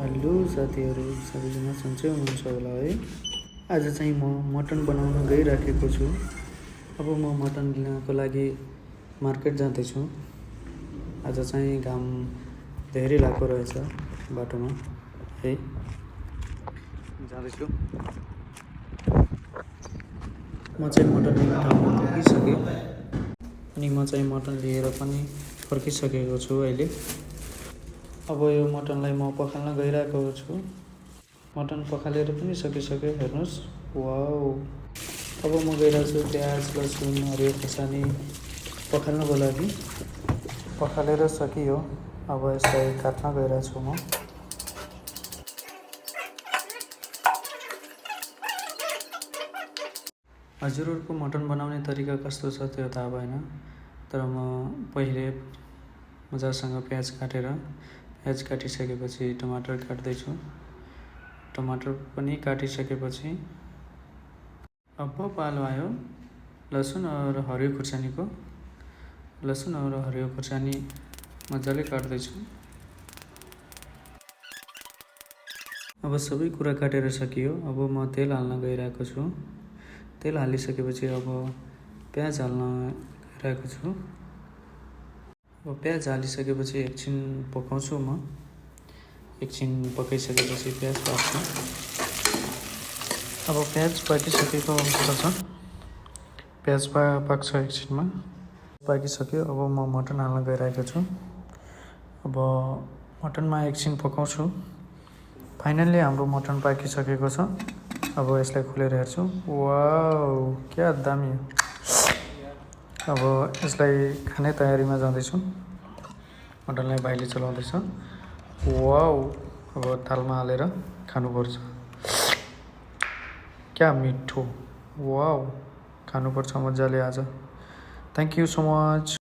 Hello साथीहरू, सबैजना सन्चै हुनुहुन्छ होला है। आज चाहिँ म मटन बनाउन गइराखेको छु। अब म मटन लिनको लागि मार्केट जाँदैछु। आज चाहिँ घाम धेरै लागेको रहेछ बाटोमा है, जाँदैछु। म चाहिँ मटन लिने ठाउँमा पुगिसकेँ अनि म चाहिँ मटन लिएर पनि फर्किसकेको छु अहिले। अब यो मटनलाई म पखाल्न गइरहेको छु। मटन पखालेर पनि सकिसक्यो, हेर्नुहोस्। वाउ! अब म गइरहेको छु प्याज, लसुन, हरियो खोर्सानी पखाल्नको लागि। पखालेर सकियो, अब यसलाई काट्न गइरहेको छु म। हजुरहरूको मटन बनाउने तरिका कस्तो छ त्यो थाहा भएन, तर म पहिले मजासँग प्याज काटिसकेपछि टमाटर काट्दैछु। टमाटर पनि काटिसकेपछि अब पालो आयो लसुन और हरियो खुर्सानीको। लसुन और हरियो खुर्सानी मजाले काट्दैछु। अब सबै कुरा काटेर सकियो। अब म तेल हाल्न गइरहेको छु। तेल हालिसकेपछि अब प्याज हाल्न गइरहेको छु। अब प्याज हालिसकेपछि एकछिन पकाउँछु म। एकछिन पकाइसकेपछि प्याज पाक्छु। अब प्याज पाकिसकेको अवस्था छ। प्याज पाक्छ एकछिनमा, पाकिसक्यो। अब म मटन हाल्न गइरहेको छु। अब मटनमा एकछिन पकाउँछु। फाइनल्ली हाम्रो मटन पाकिसकेको छ। अब यसलाई खोलेर हेर्छु। वाउ, क्या दामी! अब यसलाई खाने तयारीमा जाँदैछु। मटनलाई भाइले चलाउँदैछ। वाउ! अब थालमा हालेर खानुपर्छ। क्या मिठो! वाउ! खानुपर्छ मजाले आज। Thank you so much.